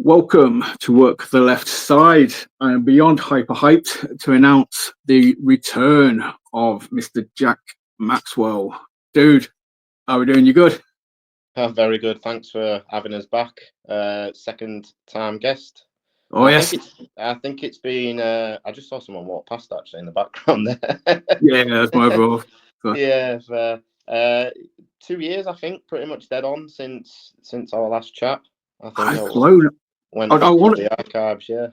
Welcome to Work the Left Side. I am beyond hyper hyped to announce the return of Mr. Jack Maxwell. Dude, how are we doing? You good? Very good. Thanks for having us back. Second time guest. Oh, yes. I think it's been. I just saw someone walk past actually in the background there. Yeah, that's my overall. Yeah, 2 years I think, pretty much dead on since our last chat. I think I've I flown. went I back through wanted, the archives. Yeah.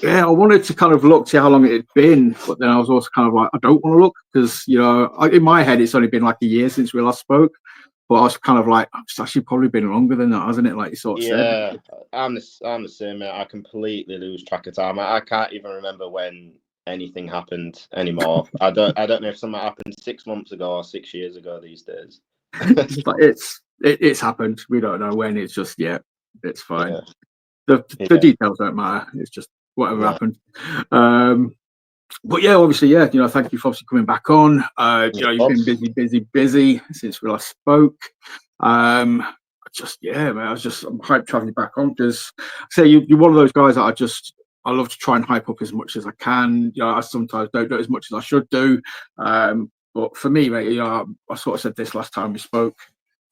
yeah, I wanted to kind of look, see how long it had been, but then I was also kind of like, I don't want to look because, in my head, it's only been like a year since we last spoke. But I was kind of like, it's actually probably been longer than that, hasn't it? Like you sort of said. Yeah, I'm the same, mate. I completely lose track of time. I can't even remember when anything happened anymore. I don't know if something happened 6 months ago or 6 years ago these days. It's happened. We don't know when. It's just it's fine. Yeah. The details don't matter. It's just whatever happened. But yeah, obviously, thank you for obviously coming back on. You've been busy since we last spoke. I'm hyped to have you back on because you're one of those guys that I love to try and hype up as much as I can. I sometimes don't do it as much as I should do. But for me, mate, I sort of said this last time we spoke.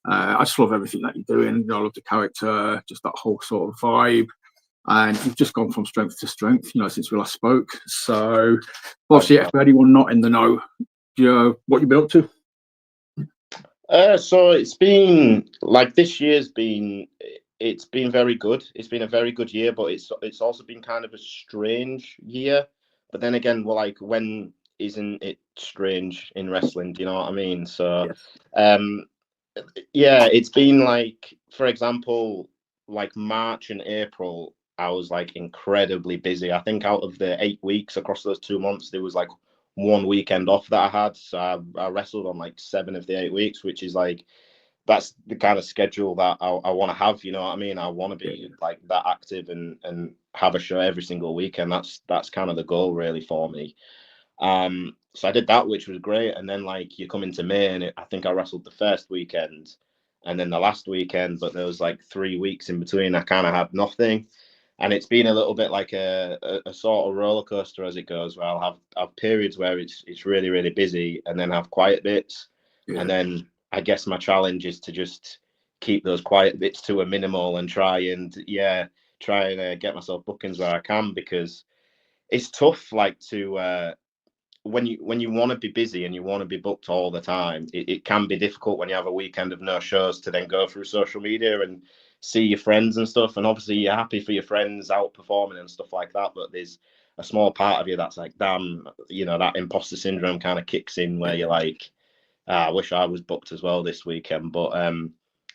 I just love everything that you're doing. I love the character, just that whole sort of vibe. And you've just gone from strength to strength, since we last spoke. So, obviously, for anyone not in the know, what you've been up to? So it's been like this year's been. It's been very good. It's been a very good year, but it's also been kind of a strange year. But then again, well, like when isn't it strange in wrestling? Do you know what I mean? So, it's been like, for example, like March and April. I was like incredibly busy. I think out of the 8 weeks across those 2 months, there was like one weekend off that I had. So I wrestled on like 7 of the 8 weeks, which is like, that's the kind of schedule that I want to have. You know what I mean? I want to be like that active and have a show every single weekend. That's kind of the goal really for me. So I did that, which was great. And then like you come into May and I think I wrestled the first weekend and then the last weekend, but there was like 3 weeks in between. I kind of had nothing. And it's been a little bit like a sort of roller coaster as it goes, where I'll have periods where it's really, really busy and then have quiet bits. Yeah. And then I guess my challenge is to just keep those quiet bits to a minimal and try and get myself bookings where I can, because it's tough, like to when you want to be busy and you want to be booked all the time, it can be difficult when you have a weekend of no shows to then go through social media and see your friends and stuff. And obviously you're happy for your friends out performing and stuff like that, but there's a small part of you that's like, damn, that imposter syndrome kind of kicks in where you're like, I wish I was booked as well this weekend. But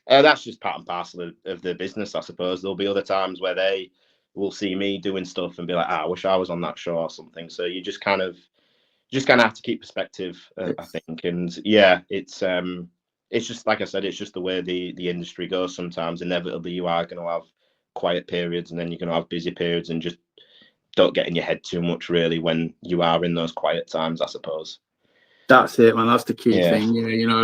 that's just part and parcel of the business, I suppose. There'll be other times where they will see me doing stuff and be like, I wish I was on that show or something. So you just kind of have to keep perspective, I think. And it's just like I said, it's just the way the industry goes. Sometimes inevitably you are going to have quiet periods and then you're going to have busy periods, and just don't get in your head too much really when you are in those quiet times, I suppose. That's it, man. That's the key thing.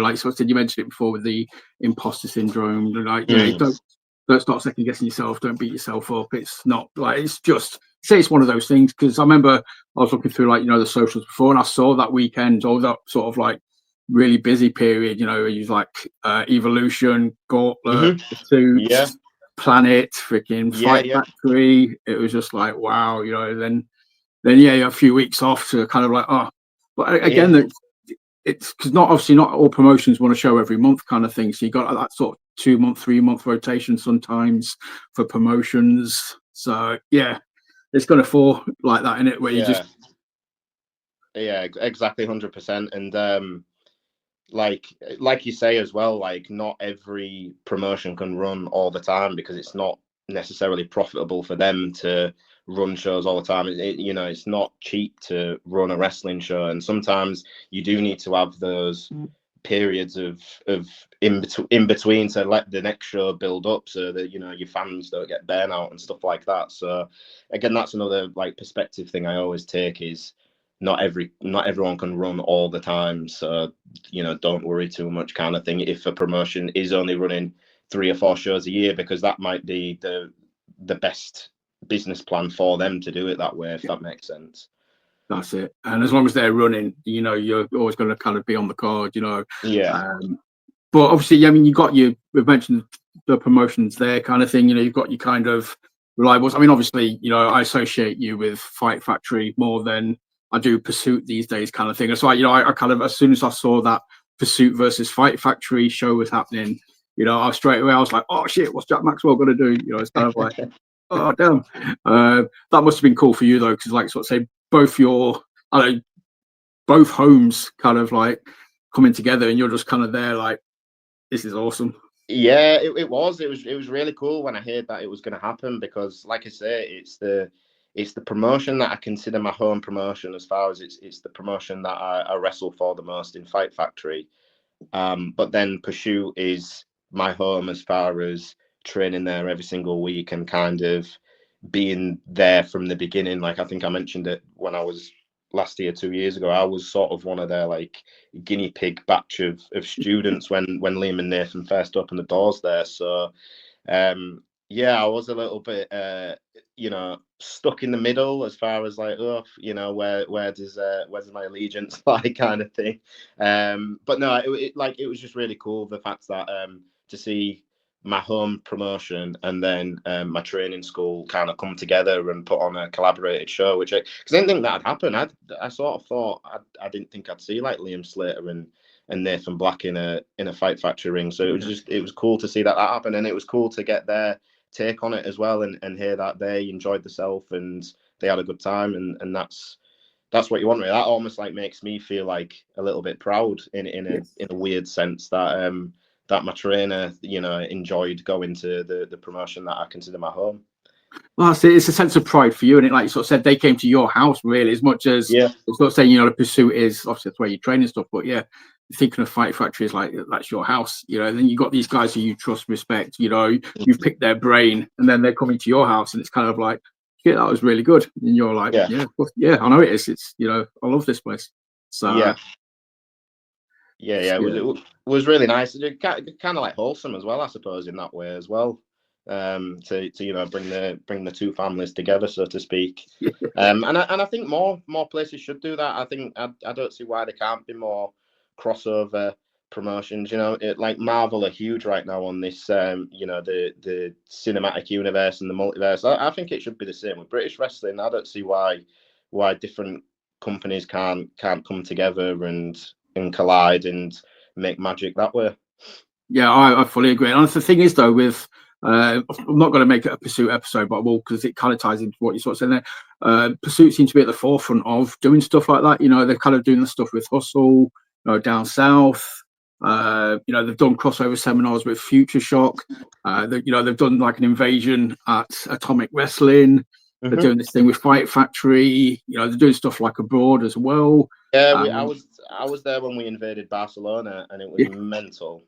Like so I said, you mentioned it before with the imposter syndrome. Like, don't start second guessing yourself. Don't beat yourself up. It's not like, it's just, say it's one of those things. Because I remember I was looking through the socials before, and I saw that weekend or that sort of like really busy period. You was like Evolution, Gauntlet, Suits, Planet, freaking Fight Factory. It was just like, wow. Then a few weeks off to kind of like, oh, but again, it's because not all promotions want to show every month kind of thing. So you got that sort of 2 month, 3 month rotation sometimes for promotions. So it's going to fall like that, in it, where you just exactly 100%. And like you say as well, like not every promotion can run all the time because it's not necessarily profitable for them to run shows all the time. It's not cheap to run a wrestling show, and sometimes you do need to have those periods of in between to let the next show build up, so that your fans don't get burnout and stuff like that. So again, that's another like perspective thing I always take, is not everyone can run all the time. So don't worry too much, kind of thing, if a promotion is only running 3 or 4 shows a year, because that might be the best business plan for them to do it that way, if that makes sense. That's it. And as long as they're running, you know, you're always going to kind of be on the card, you know. Yeah. But obviously, I mean, we've mentioned the promotions there kind of thing, you know, you've got your kind of reliables. I mean, obviously, you know, I associate you with Fight Factory more than I do Pursuit these days kind of thing. So, you know, I kind of, as soon as I saw that Pursuit versus Fight Factory show was happening, you know, I was like, oh shit, what's Jack Maxwell going to do? You know, it's kind of like, oh damn. That must have been cool for you though, because like sort of say both both homes kind of like coming together, and you're just kind of there like, this is awesome. Yeah, it was really cool when I heard that it was going to happen, because like I say, it's the promotion that I consider my home promotion, as far as it's the promotion that I wrestle for the most in Fight Factory. But then Pursuit is my home as far as training there every single week and kind of being there from the beginning. Like I think I mentioned it when I was last year, 2 years ago, I was sort of one of their like guinea pig batch of students when Liam and Nathan first opened the doors there. So yeah, I was a little bit you know, stuck in the middle as far as like, oh, you know, where's my allegiance like kind of thing. But no, it was just really cool, the fact that to see my home promotion and then my training school kind of come together and put on a collaborated show, which because I didn't think that'd happen. I sort of thought I didn't think I'd see like Liam Slater and Nathan Black in a Fight Factory ring. So it was cool to see that happen, and it was cool to get their take on it as well, and hear that they enjoyed themselves and they had a good time, and that's what you want, really. That almost like makes me feel like a little bit proud in a weird sense that that my trainer, you know, enjoyed going to the promotion that I consider my home. Well, it's a sense of pride for you, and it, like you sort of said, they came to your house really, as much as it's not saying, you know, the Pursuit is obviously that's where you train and stuff, but yeah, thinking of Fight Factory is like, that's your house, you know. And then you got these guys who you trust, respect, you know, you've picked their brain, and then they're coming to your house, and it's kind of like, yeah, that was really good, and you're like, yeah, I know it is. It's, you know, I love this place. So it was really nice. It kind of like wholesome as well, I suppose, in that way as well. To you know, bring the two families together, so to speak. And I think more places should do that. I think I don't see why there can't be more crossover promotions. You know, like Marvel are huge right now on this. You know, the cinematic universe and the multiverse. I think it should be the same with British wrestling. I don't see why different companies can't come together and collide and make magic that way. Yeah, I fully agree. And the thing is, though, with I'm not going to make it a Pursuit episode, but I will, because it kind of ties into what you sort of said there. Pursuit seems to be at the forefront of doing stuff like that. You know, they're kind of doing the stuff with Hustle, you know, down south. You know, they've done crossover seminars with Future Shock. You know, they've done like an invasion at Atomic Wrestling. They're doing this thing with Fight Factory. You know, they're doing stuff like abroad as well. Yeah, I was there when we invaded Barcelona, and it was mental.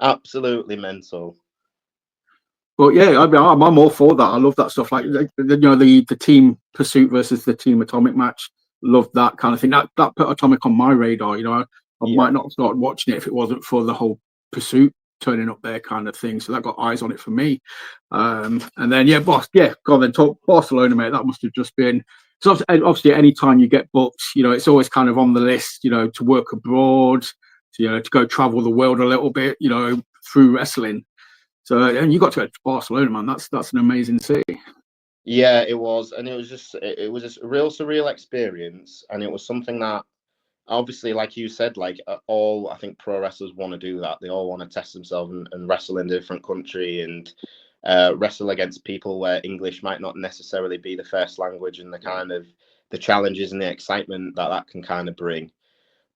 Absolutely mental. But yeah, I'm all for that. I love that stuff. Like, you know, the team Pursuit versus the team Atomic match. Love that kind of thing. That put Atomic on my radar. You know, I might not have started watching it if it wasn't for the whole Pursuit turning up there kind of thing. So that got eyes on it for me. And then go on then, talk Barcelona, mate. That must have just been. So obviously, any time you get booked, you know, it's always kind of on the list. You know, to work abroad, to go travel the world a little bit. You know, through wrestling. So, and you got to go to Barcelona, man. That's an amazing city. Yeah, it was, and it was a real surreal experience, and it was something that, obviously, like you said, like all I think pro wrestlers want to do that. They all want to test themselves and wrestle in a different country and wrestle against people where English might not necessarily be the first language, and the kind of the challenges and the excitement that can kind of bring.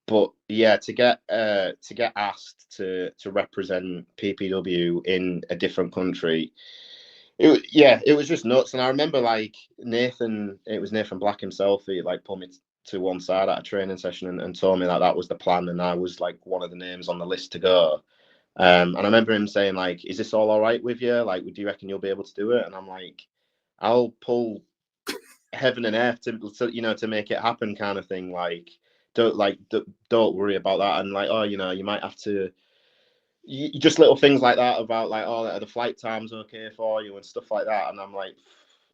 But yeah, to get asked to represent PPW in a different country, it was just nuts. And I remember like it was Nathan Black himself. He like pulled me to one side at a training session and told me that was the plan, and I was like one of the names on the list to go. And I remember him saying like, "Is this all right with you? Like, do you reckon you'll be able to do it?" And I'm like, "I'll pull heaven and earth to make it happen," kind of thing. Like, don't worry about that. And like, oh, you know, you might have to just little things like that about like, oh, are the flight times okay for you and stuff like that. And I'm like,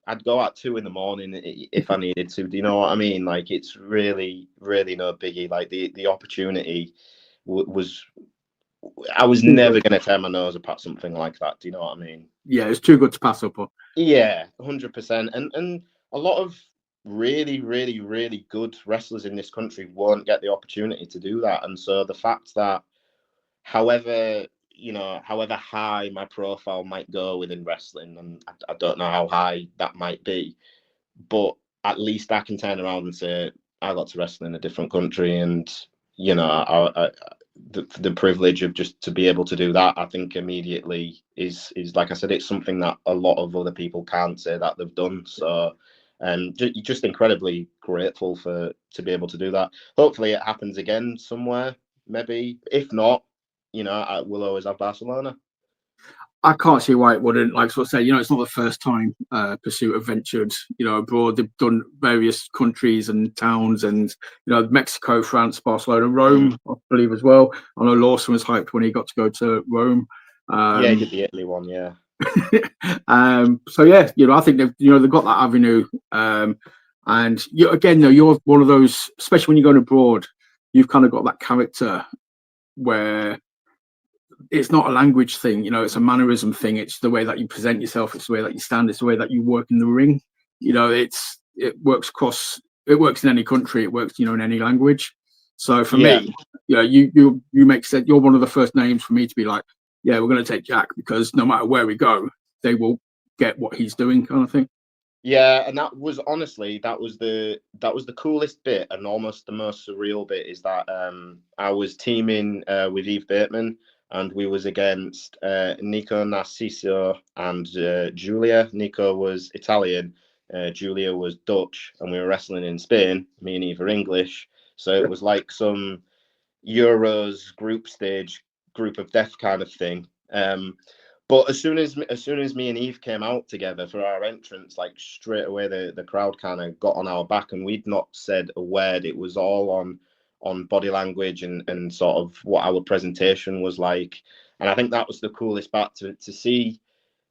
I'd go at 2 a.m. if I needed to. Do you know what I mean? Like, it's really, really no biggie. Like the opportunity was, I was never going to tear my nose up at something like that. Do you know what I mean? Yeah, it's too good to pass up on. Yeah, 100%. And a lot of really, really, really good wrestlers in this country won't get the opportunity to do that. And so the fact that, however, however high my profile might go within wrestling, and I don't know how high that might be, but at least I can turn around and say I got to wrestle in a different country, and the privilege of just to be able to do that, I think immediately is like I said, it's something that a lot of other people can't say that they've done. So, just incredibly grateful to be able to do that. Hopefully, it happens again somewhere. Maybe if not, I will always have Barcelona. I can't see why it wouldn't. Like I say, it's not the first time Pursuit have ventured, abroad. They've done various countries and towns, and Mexico, France, Barcelona, Rome, I believe as well. I know Lawson was hyped when he got to go to Rome. Yeah, he did the Italy one, yeah. So yeah, I think they've got that avenue. And again, you're one of those, especially when you're going abroad, you've kind of got that character where it's not a language thing, it's a mannerism thing. It's the way that you present yourself. It's the way that you stand. It's the way that you work in the ring. It works in any country. It works, in any language. So for me, you make sense. You're one of the first names for me to be like, yeah, we're going to take Jack, because no matter where we go, they will get what he's doing, kind of thing. Yeah, and that was honestly that was the coolest bit, and almost the most surreal bit is that I was teaming with Yves Bateman, and we was against Nico Narciso and Julia. Nico was Italian, Julia was Dutch, and we were wrestling in Spain. Me and Yves are English, so it was like some Euros group stage, group of death kind of thing. But as soon as me and Yves came out together for our entrance, like straight away the crowd kind of got on our back, and we'd not said a word. It was all on body language and sort of what our presentation was like. And I think that was the coolest part, to see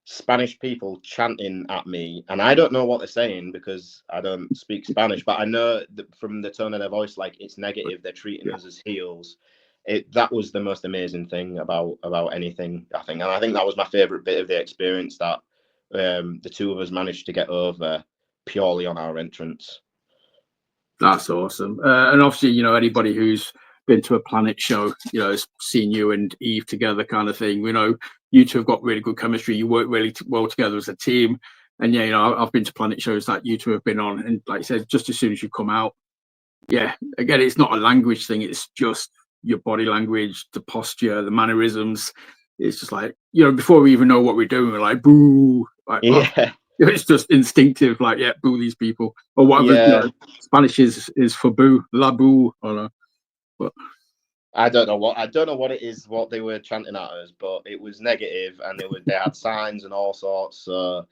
Spanish people chanting at me, and I don't know what they're saying because I don't speak Spanish, but I know that from the tone of their voice, like, it's negative. They're treating us as heels. That was the most amazing thing about anything, I think, and I think that was my favorite bit of the experience, that the two of us managed to get over purely on our entrance. That's awesome. And obviously, anybody who's been to a Planet show, has seen you and Yves together, kind of thing. You two have got really good chemistry. You work really well together as a team. And yeah, I've been to Planet shows that you two have been on, and like I said, just as soon as you come out, yeah, again, it's not a language thing. It's just your body language, the posture, the mannerisms. It's just like, before we even know what we're doing, we're like, boo, like, yeah. Oh. It's just instinctive, like, yeah, boo these people, or whatever. Yeah. Spanish is for boo, la boo, or no. But I don't know what it is, what they were chanting at us, but it was negative, and they had signs and all sorts. So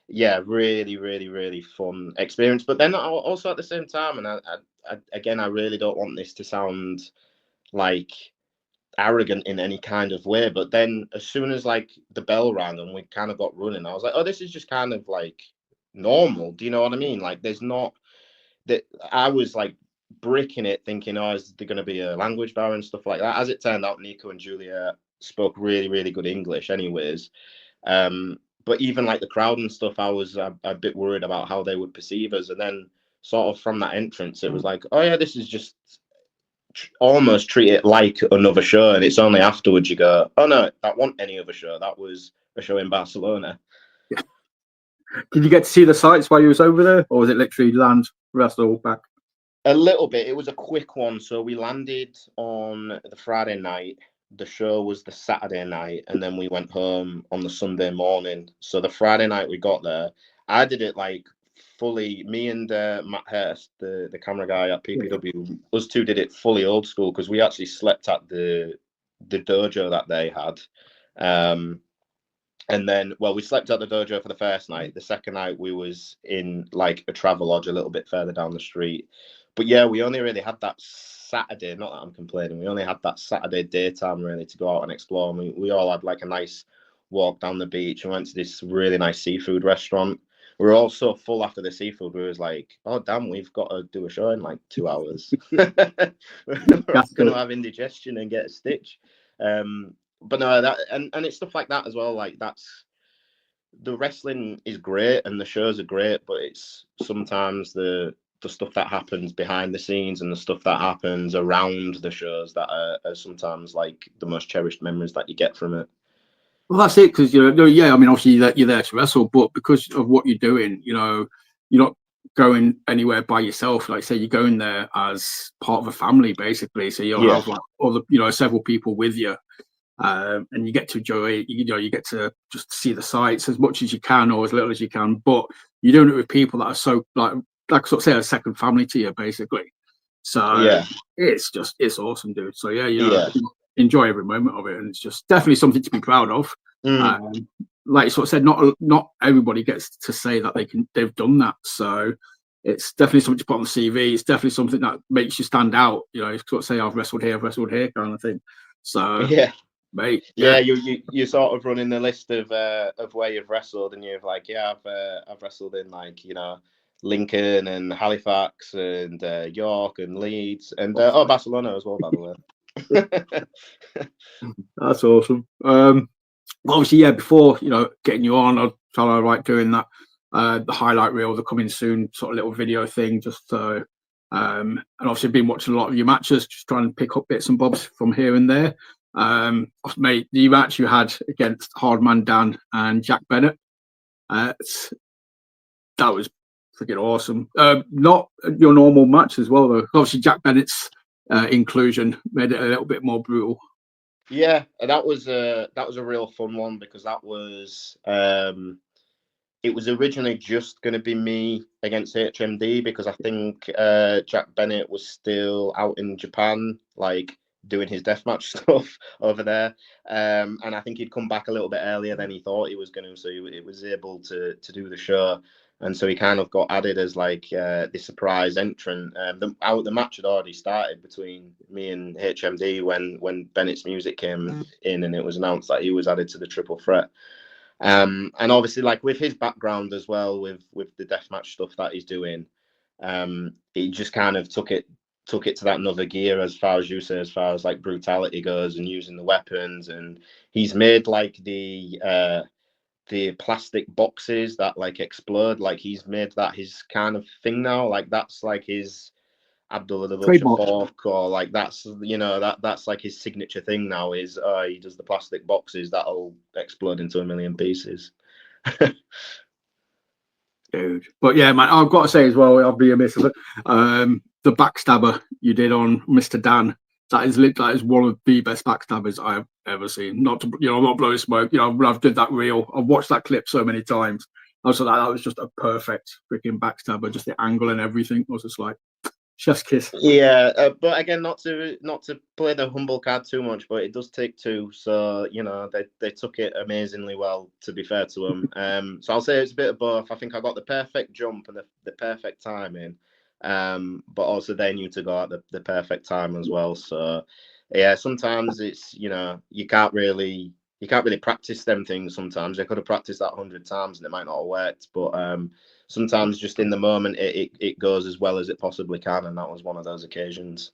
yeah, really, really, really fun experience. But then also at the same time, and I really don't want this to sound like arrogant in any kind of way, but then as soon as like the bell rang and we kind of got running, I was like, oh, this is just kind of like normal. Do you know what I mean? Like, there's not that. I was like bricking it, thinking, oh, is there going to be a language barrier and stuff like that? As it turned out, Nico and Julia spoke really, really good English anyways. But even like the crowd and stuff, I was a bit worried about how they would perceive us. And then sort of from that entrance, it was like, oh yeah, this is just almost treat it like another show. And it's only afterwards you go, oh no, that wasn't any other show. That was a show in Barcelona. Yeah. Did you get to see the sights while you was over there, or was it literally land, wrestle, back? A little bit. It was a quick one. So we landed on the Friday night. The show was the Saturday night, and then we went home on the Sunday morning. So the Friday night we got there, I did it like fully. Me and Matt Hurst, the camera guy at PPW, us two did it fully old school, because we actually slept at the dojo that they had. And then, well, we slept at the dojo for the first night. The second night we was in like a travel lodge a little bit further down the street. But yeah, we only really had that Saturday. Not that I'm complaining. We only had that Saturday daytime really to go out and explore. And we all had like a nice walk down the beach and went to this really nice seafood restaurant. We were all so full after the seafood. We was like, oh damn, we've got to do a show in like 2 hours. We're going to have indigestion and get a stitch. But no, that and it's stuff like that as well. Like that's the wrestling is great and the shows are great, but it's sometimes the stuff that happens behind the scenes and the stuff that happens around the shows that are sometimes like the most cherished memories that you get from it. Well, that's it, because yeah, I mean, obviously you're there to wrestle, but because of what you're doing, you're not going anywhere by yourself. Like say, you're going there as part of a family, basically. So you'll have like other, several people with you, and you get to enjoy it. You get to just see the sights as much as you can or as little as you can. But you're doing it with people that are so like sort of say a second family to you, basically. So it's awesome, dude. So enjoy every moment of it, and it's just definitely something to be proud of. Like you sort of said, not everybody gets to say that they've done that. So it's definitely something to put on the CV. It's definitely something that makes you stand out. Sort of say I've wrestled here kind of thing. So mate, you sort of running the list of where you've wrestled, and you've like I've wrestled in like Lincoln and Halifax and York and Leeds and Barcelona as well, by the way. That's awesome. Obviously, before getting you on, I like doing that the highlight reel, the coming soon sort of little video thing, just so and obviously been watching a lot of your matches, just trying to pick up bits and bobs from here and there. Mate, the match you had against Hardman Dan and Jack Bennett, that was freaking awesome. Not your normal match as well, though. Obviously, Jack Bennett's inclusion made it a little bit more brutal. Yeah, that was a real fun one, because that was it was originally just going to be me against HMD, because I think Jack Bennett was still out in Japan, like doing his deathmatch stuff over there, and I think he'd come back a little bit earlier than he thought he was going to, so he was able to do the show. And so he kind of got added as like the surprise entrant. The match had already started between me and HMD when Bennett's music came in, and it was announced that he was added to the triple threat. And obviously, like with his background as well, with the deathmatch stuff that he's doing, he just kind of took it to that another gear, as far as you say, as far as like brutality goes and using the weapons. And he's made like the plastic boxes that like explode, like he's made that his kind of thing now. Like that's like his Abdullah the Butcher fork, or like that's that's like his signature thing now, is he does the plastic boxes that'll explode into a million pieces. Dude, but yeah, man, I've got to say as well, I'll be amiss of it. The backstabber you did on Mr. Dan, that is one of the best backstabbers I've ever seen. Not to, I'm not blowing smoke. I've did that reel. I've watched that clip so many times. I was like, that was just a perfect freaking backstabber. Just the angle and everything was just like chef's kiss. Yeah, but again, not to play the humble card too much, but it does take two. So they took it amazingly well, to be fair to them. So I'll say it's a bit of both. I think I got the perfect jump and the perfect timing. But also they knew to go at the perfect time as well. So yeah, sometimes it's you can't really practice them things. Sometimes they could have practiced that 100 times and it might not have worked. But sometimes just in the moment it goes as well as it possibly can, and that was one of those occasions.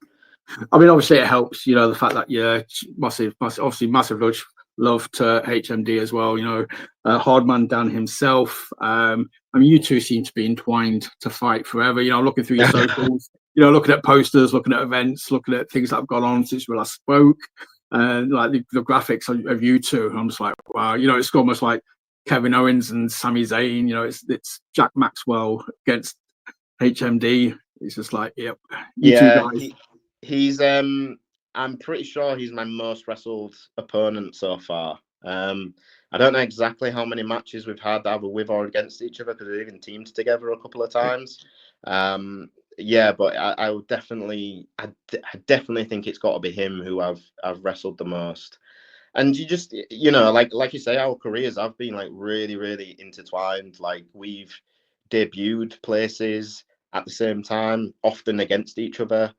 I mean, obviously it helps, the fact that massive love to HMD as well. Hardman Dan himself. I mean, you two seem to be entwined to fight forever. Looking through your socials, looking at posters, looking at events, looking at things that have gone on since we last spoke, and like the graphics of you two. I'm just like, wow. It's almost like Kevin Owens and Sami Zayn. It's Jack Maxwell against HMD. It's just like, yep, you two guys. He's I'm pretty sure he's my most wrestled opponent so far. I don't know exactly how many matches we've had either with or against each other, because we've even teamed together a couple of times. But I would definitely think it's got to be him who I've wrestled the most. And you just like you say, our careers have been like really, really intertwined. Like we've debuted places at the same time, often against each other.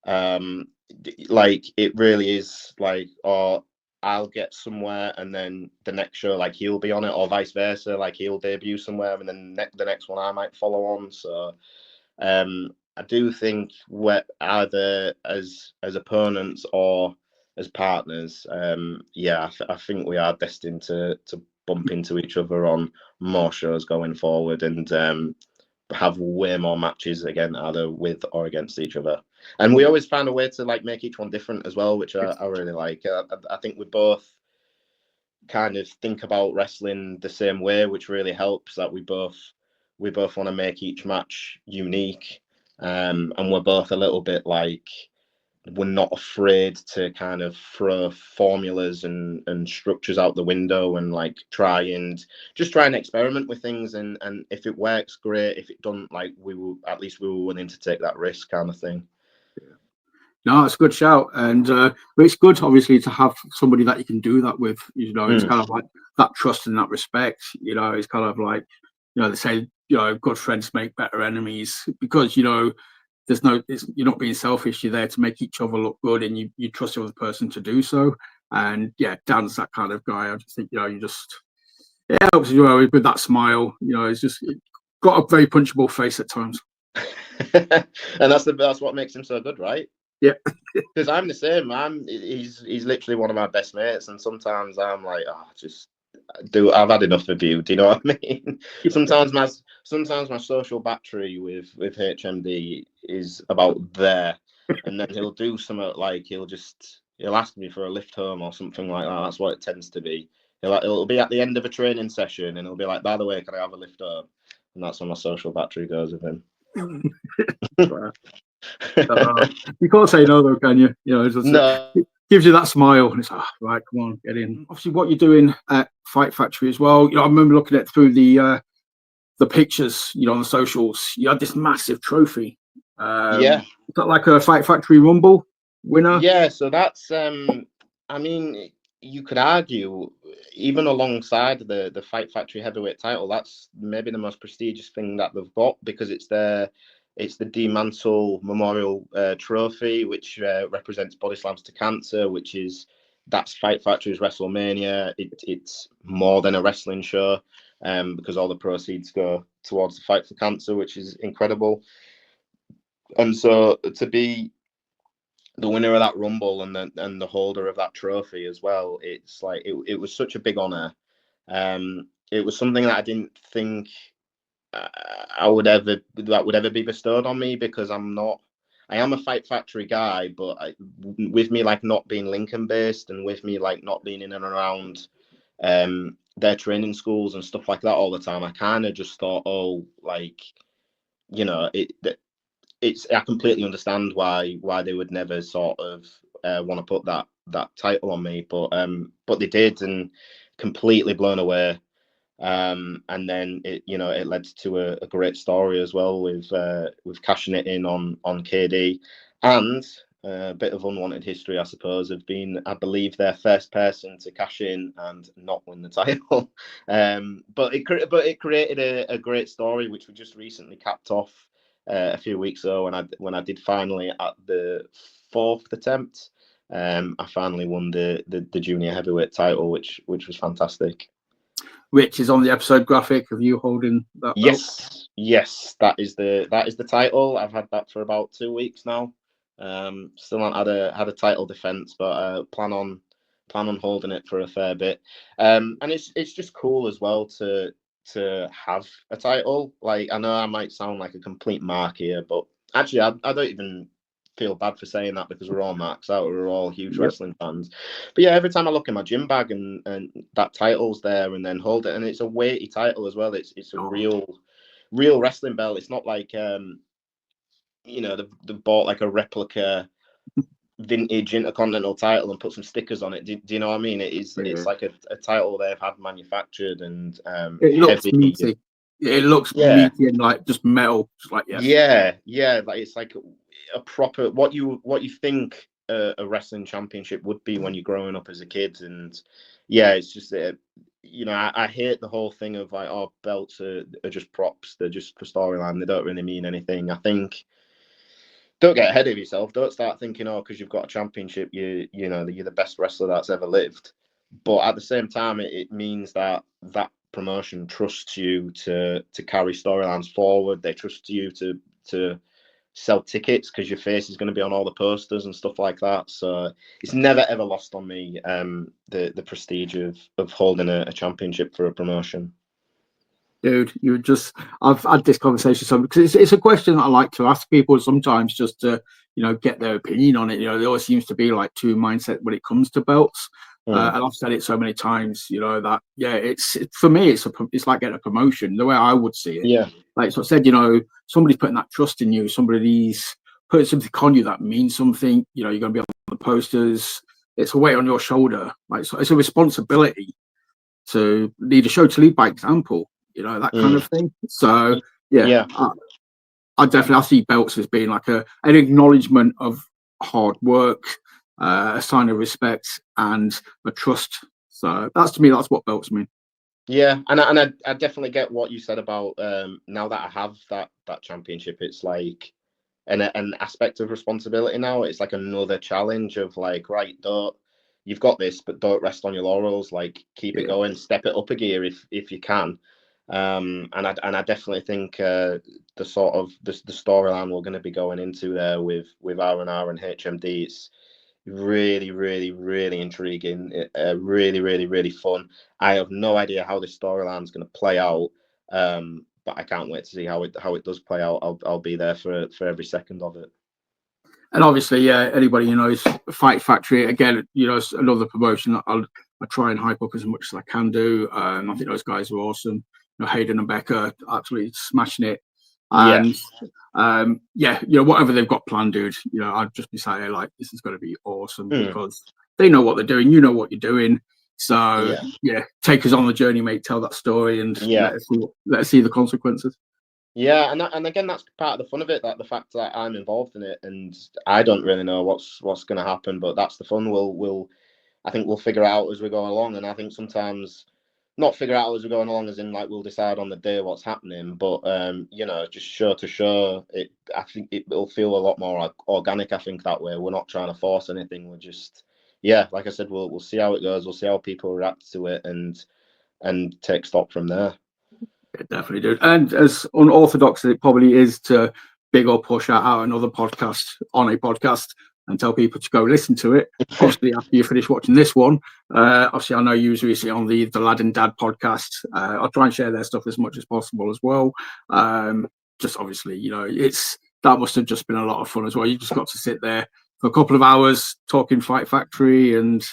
Like it really is like, or I'll get somewhere and then the next show like he'll be on it, or vice versa, like he'll debut somewhere and then the next one I might follow on. So I do think we're either as opponents or as partners, I think we are destined to bump into each other on more shows going forward, and have way more matches again, either with or against each other. And we always find a way to like make each one different as well, which I really like. I think we both kind of think about wrestling the same way, which really helps. That we both want to make each match unique, and we're both a little bit like, we're not afraid to kind of throw formulas and structures out the window and like try and experiment with things, and if it works, great. If it doesn't, like, we were willing to take that risk, kind of thing. No, it's a good shout, and but it's good, obviously, to have somebody that you can do that with. You know, it's kind of like that trust and that respect. You know, it's kind of like, you know, they say, you know, good friends make better enemies, because, you know, you're not being selfish. You're there to make each other look good, and you trust the other person to do so. And yeah, Dan's that kind of guy. I just think, you know, it helps, you know, with that smile. You know, it's got a very punchable face at times. And that's what makes him so good, right? Yeah, because I'm the same. He's literally one of my best mates, and sometimes I'm like, I've had enough of you. Do you know what I mean? Sometimes my social battery with HMD is about there, and then he'll do something like he'll ask me for a lift home or something like that. That's what it tends to be. It'll be at the end of a training session, and he'll be like, by the way, can I have a lift home? And that's when my social battery goes with him. You can't say no, though, can you? You know, it gives you that smile, and it's right, come on, get in. Obviously, what you're doing at Fight Factory as well. You know, I remember looking at through the pictures, you know, on the socials. You had this massive trophy. Is that like a Fight Factory Rumble winner? Yeah, so that's I mean, you could argue, even alongside the Fight Factory heavyweight title, that's maybe the most prestigious thing that they've got, because it's the D Mantle Memorial Trophy, which represents body slams to cancer, that's Fight Factory's WrestleMania. It's more than a wrestling show, because all the proceeds go towards the fight for cancer, which is incredible. And so to be the winner of that Rumble and the holder of that trophy as well, it's like it was such a big honor. It was something that I didn't think that would ever be bestowed on me, because I am a Fight Factory guy, but with me like not being Lincoln based, and with me like not being in and around their training schools and stuff like that all the time, I kind of just thought, oh, like, you know, I completely understand why they would never sort of want to put that title on me, but they did, and completely blown away. And then it led to a great story as well, with cashing it in on KD, and a bit of unwanted history, I suppose, of being, I believe, their first person to cash in and not win the title. But it created a great story, which we just recently capped off a few weeks ago, when I did finally, at the 4th attempt, I finally won the junior heavyweight title, which was fantastic. Which is on the episode graphic of you holding that belt. Yes, that is the title. I've had that for about 2 weeks now. Still not had a title defense, but plan on holding it for a fair bit. And it's just cool as well to have a title. Like, I know I might sound like a complete mark here, but actually I don't even feel bad for saying that, because we're all marks out. We're all huge wrestling fans. But yeah, every time I look in my gym bag and that title's there, and then hold it, and it's a weighty title as well. It's a real wrestling belt. It's not like they've bought like a replica vintage Intercontinental title and put some stickers on it. Do you know what I mean? It's like a title they've had manufactured, and it looks meaty. It looks meaty and like just metal. Just like like it's like a proper what you think a wrestling championship would be when you're growing up as a kid. And it's just I hate the whole thing of like, oh, belts are just props. They're just for storyline. They don't really mean anything. I think don't get ahead of yourself. Don't start thinking, oh, because you've got a championship, you're the best wrestler that's ever lived. But at the same time, it means that promotion trusts you to carry storylines forward. They trust you to sell tickets because your face is going to be on all the posters and stuff like that. So it's never ever lost on me the prestige of holding a championship for a promotion. Dude, I've had this conversation because it's a question that I like to ask people sometimes just to, get their opinion on it. There always seems to be like two mindsets when it comes to belts. And I've said it so many times, that, it's for me, it's like getting a promotion, the way I would see it. Yeah. Like so I said, somebody's putting that trust in you, somebody's putting something on you that means something, you're going to be on the posters. It's a weight on your shoulder. Like, so it's a responsibility to lead a show, to lead by example. That kind of thing. So I definitely see belts as being like an acknowledgement of hard work, a sign of respect, and a trust. So that's what belts mean. Yeah, and I definitely get what you said about now that I have that championship, it's like an aspect of responsibility now. It's like another challenge of like, right, you've got this, but don't rest on your laurels. Like, keep it going, step it up a gear if you can. And I definitely think the sort of the storyline we're going to be going into there with R&R and HMD, it's really, really, really intriguing. Really, really, really fun. I have no idea how this storyline is going to play out, but I can't wait to see how it does play out. I'll be there for every second of it. And obviously, anybody who knows Fight Factory, again, it's another promotion I try and hype up as much as I can do. I think those guys are awesome. Hayden and Becca absolutely smashing it. And whatever they've got planned, dude, I'd just be saying like, this is going to be awesome because they know what they're doing. You know what you're doing. So take us on the journey, mate. Tell that story and let us see the consequences. Yeah, and again, that's part of the fun of it, that the fact that I'm involved in it, and I don't really know what's going to happen, but that's the fun. I think we'll figure out as we go along, and I think sometimes not figure out as we're going along, as in like we'll decide on the day what's happening, but just show to show it. I think it will feel a lot more organic. I think that way we're not trying to force anything. We're just like I said, we'll see how it goes. We'll see how people react to it, and take stock from there. It definitely do. And as unorthodox as it probably is to big or push out another podcast on a podcast and tell people to go listen to it. Obviously, after you finish watching this one, obviously I know you usually on the Lad and Dad podcast. I'll try and share their stuff as much as possible as well. Just obviously, that must have just been a lot of fun as well. You just got to sit there for a couple of hours talking Fight Factory and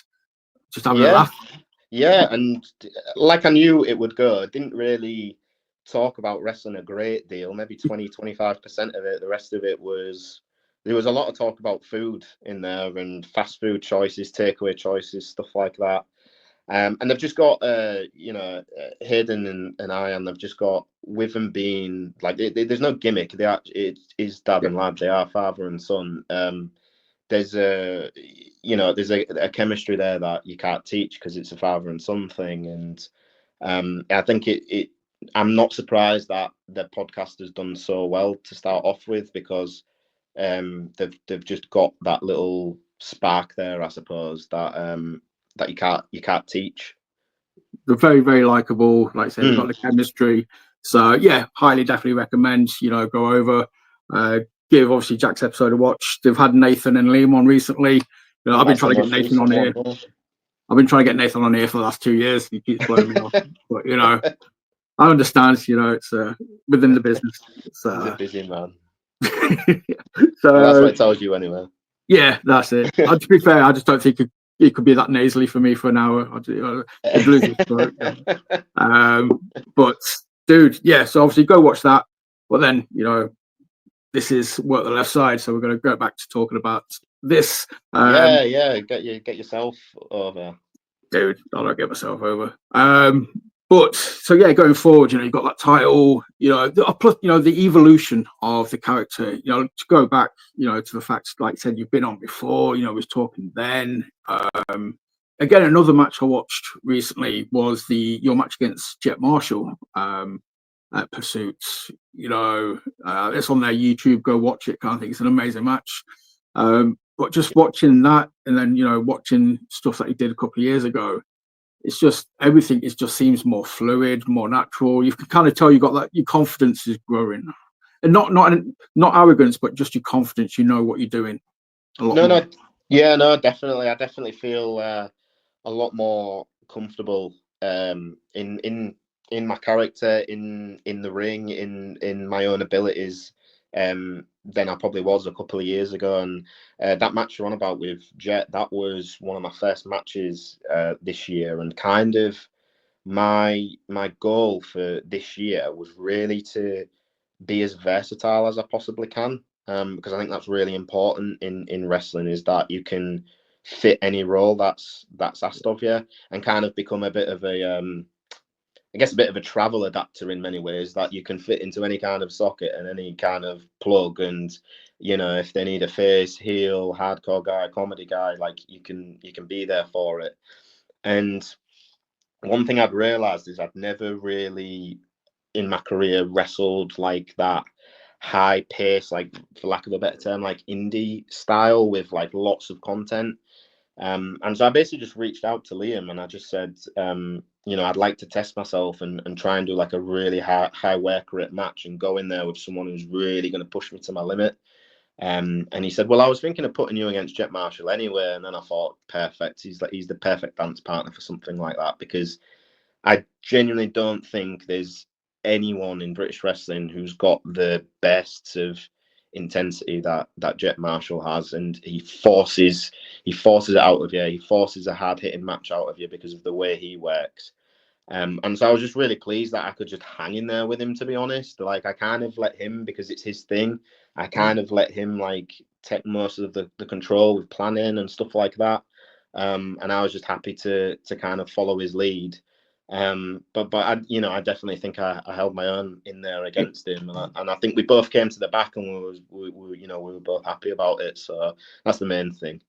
just having a laugh. Yeah, and like I knew it would go. I didn't really talk about wrestling a great deal, maybe 20-25% of it. The rest of it there was a lot of talk about food in there and fast food choices, takeaway choices, stuff like that. And they've just got Hayden and I, and they've just got, with them being like, there's no gimmick. It is dad and lad. They are father and son. There's a chemistry there that you can't teach because it's a father and son thing. And I think I'm not surprised that the podcast has done so well to start off with, because they've just got that little spark there, I suppose, that you can't teach. They're very, very likable. Like I said, they've got the chemistry. So highly definitely recommend, go over, give obviously Jack's episode a watch. They've had Nathan and Liam on recently. I've been trying to get Nathan on here. I've been trying to get Nathan on here for the last 2 years. He keeps blowing me off. But I understand, it's within the business. He's a busy man. So that's what it tells you anyway. Yeah, that's it. To be fair, I just don't think it could be that nasally for me for an hour. I'd lose his throat. But dude, so obviously go watch that. But then, this is Work the Left Side, so we're going to go back to talking about this. Get yourself over, dude. I don't get myself over. But so going forward, you've got that title, plus the evolution of the character, to go back, to the fact, like I said, you've been on before, was talking then. Again, another match I watched recently was your match against Jet Marshall. Pursuits. It's on their YouTube. Go watch it. Kind of thing. It's an amazing match. But just watching that, and then watching stuff that he did a couple of years ago, it's just everything. It just seems more fluid, more natural. You can kind of tell you got that your confidence is growing, and not arrogance, but just your confidence. You know what you're doing. No, definitely. I definitely feel a lot more comfortable in my character, in the ring, in my own abilities than I probably was a couple of years ago. And that match you're on about with Jet, that was one of my first matches this year, and kind of my goal for this year was really to be as versatile as I possibly can, because I think that's really important in wrestling, is that you can fit any role that's asked of you, and kind of become a bit of a I guess a bit of a travel adapter in many ways, that you can fit into any kind of socket and any kind of plug. And if they need a face, heel, hardcore guy, comedy guy, like you can be there for it. And one thing I'd realized is I'd never really in my career wrestled like that high pace, like for lack of a better term, like indie style with like lots of content. And so I basically just reached out to Liam and I just said, I'd like to test myself and try and do like a really high work rate match and go in there with someone who's really going to push me to my limit. And he said, well, I was thinking of putting you against Jet Marshall anyway. And then I thought, perfect. He's the perfect dance partner for something like that, because I genuinely don't think there's anyone in British wrestling who's got the best of intensity that Jet Marshall has, and he forces it out of you. He forces a hard hitting match out of you because of the way he works. And so I was just really pleased that I could just hang in there with him, to be honest. Like I kind of let him, because it's his thing, I kind of let him like take most of the control with planning and stuff like that. And I was just happy to kind of follow his lead. But I definitely think I held my own in there against him, and I think we both came to the back and we were both happy about it. So that's the main thing.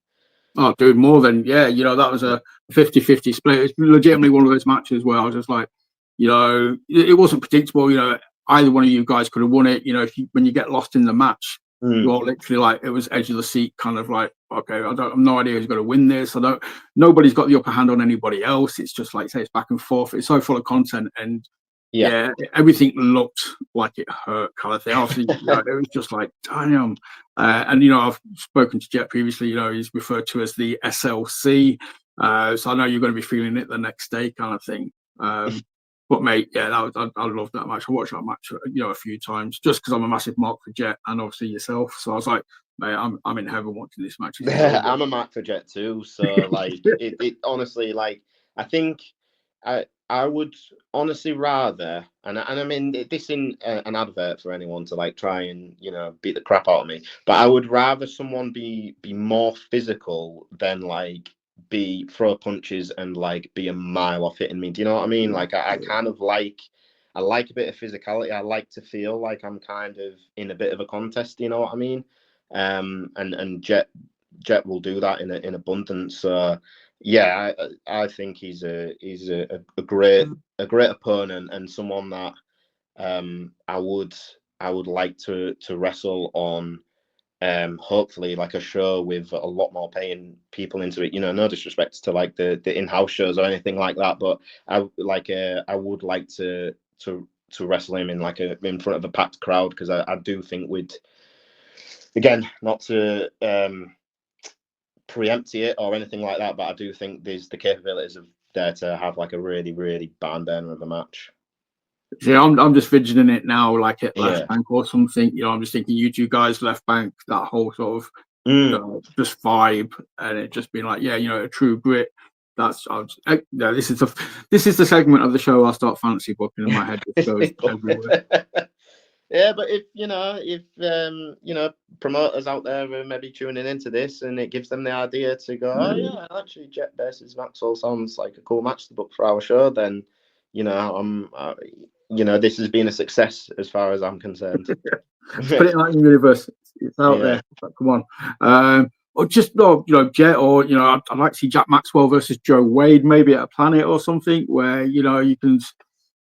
Oh, dude, more than that was a 50-50 split. It's legitimately one of those matches where I was just like, it wasn't predictable. Either one of you guys could have won it. When you get lost in the match, you're literally like, it was edge of the seat, kind of like, okay, I've no idea who's going to win this. Nobody's got the upper hand on anybody else. It's just like, say, it's back and forth. It's so full of content, and everything looked like it hurt, kind of thing. Obviously, it was just like, damn. And I've spoken to Jet previously. He's referred to as the SLC. So I know you're going to be feeling it the next day, kind of thing. But mate, I love that match. I watched that match, a few times, just because I'm a massive mark for Jet, and obviously yourself. So I was like, mate, I'm in heaven watching this match. I'm a mark for Jet too. So like, it honestly, like, I think I would honestly rather, and I mean this in an advert for anyone to like try and beat the crap out of me, but I would rather someone be more physical than like be throw punches and like be a mile off hitting me. Do you know what I mean? Like I kind of like, I like a bit of physicality. I like to feel like I'm kind of in a bit of a contest. You know what I mean? And Jet will do that in abundance. So yeah, I think he's a great opponent, and someone that I would like to wrestle on. Hopefully like a show with a lot more paying people into it. No disrespect to like the in-house shows or anything like that, but I would like to wrestle him in like in front of a packed crowd, because I do think again, not to preempt it or anything like that, but I do think there's the capabilities of there to have like a really, really barn burner of a match. Yeah, I'm just visioning it now, like at Left Bank or something. I'm just thinking you two guys, Left Bank, that whole sort of just vibe, and it just being like, a true grit. This is the segment of the show I'll start fantasy booking in my head. Just goes everywhere. Yeah, but if promoters out there are maybe tuning into this, and it gives them the idea to go, actually Jet versus Maxwell sounds like a cool match to book for our show, then this has been a success as far as I'm concerned. Put it like in the universe. It's out there. Come on. Or just Jet, or I'd like to see Jack Maxwell versus Joe Wade, maybe at a Planet or something, where you can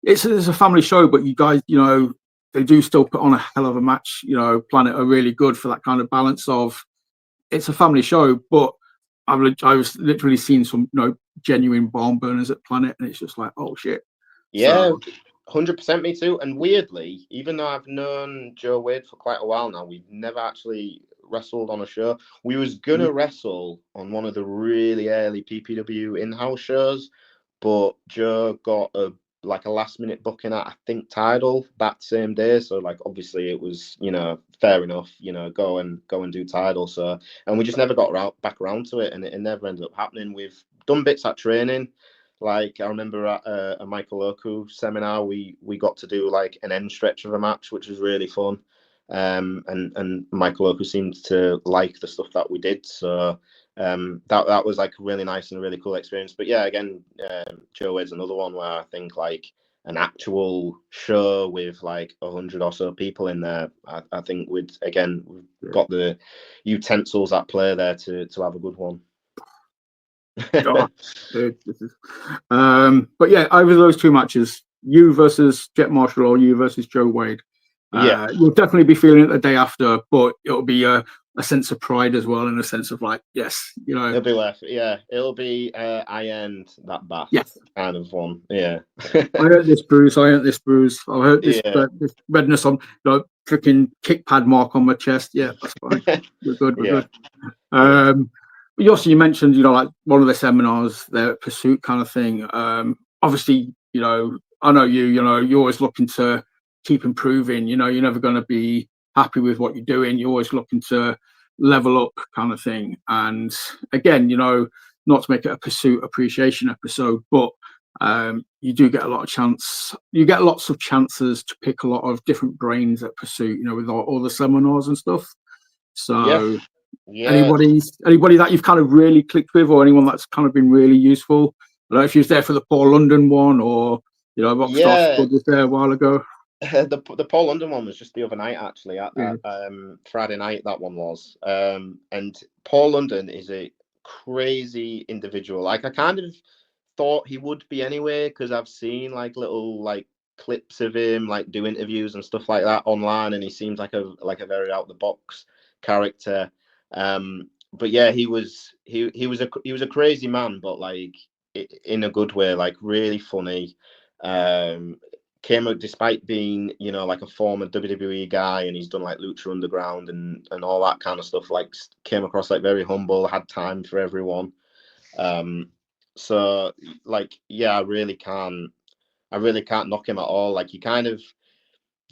it's a family show, but you guys, you know, they do still put on a hell of a match. You know, Planet are really good for that kind of balance of it's a family show, but I was literally seeing some, you know, genuine barn burners at Planet, and it's just like, oh shit. Yeah, So, 100% me too. And weirdly, even though I've known Joe Wade for quite a while now, we've never actually wrestled on a show. We was gonna wrestle on one of the really early PPW in-house shows, but Joe got a last minute booking at, I think, Tidal that same day. So like obviously it was, you know, fair enough, you know, go and do Tidal. So, and we just never got back around to it, and it never ended up happening. We've done bits at training. Like I remember at a Michael Oku seminar, we got to do like an end stretch of a match, which was really fun. And Michael Oku seemed to like the stuff that we did, so that was like really nice and a really cool experience. But yeah, again, Joe Wade's another one where I think like an actual show with like 100 or so people in there, I think we've got the utensils at play there to have a good one. but yeah, over those two matches, you versus Jet Marshall or you versus Joe Wade, Yeah, you'll definitely be feeling it the day after, but it'll be a sense of pride as well, and a sense of like, yes, you know, it'll be worth it. Yeah, it'll be I earned that bath, yes, kind of one. Yeah. I hurt this bruise, I hurt this bruise, I hurt this, Yeah. this redness on the freaking kick pad mark on my chest. Yeah, that's fine. We're good. We're Yeah. good. But also, you mentioned, you know, like one of the seminars, the pursuit kind of thing. Obviously, you know, I know you know, you're always looking to keep improving. You know, you're never going to be happy with what you're doing. You're always looking to level up, kind of thing. And again, you know, not to make it a pursuit appreciation episode, but you do get a lot of chance. You get lots of chances to pick a lot of different brains at pursuit. You know, with all the seminars and stuff. So. Yeah. Anybody that you've kind of really clicked with, or anyone that's kind of been really useful? I don't know if you was there for the Paul London one, or you know, Rockstar Spud was there a while ago. The Paul London one was just the other night, actually, at Friday night. That one was, and Paul London is a crazy individual. Like I kind of thought he would be anyway, because I've seen like little like clips of him like do interviews and stuff like that online, and he seems like a very out the box character. But yeah, he was a crazy man, but like in a good way, like really funny. Came out despite being, you know, like a former WWE guy, and he's done like Lucha Underground and all that kind of stuff. Like came across like very humble, had time for everyone. So like, yeah, I really can't knock him at all. Like you kind of,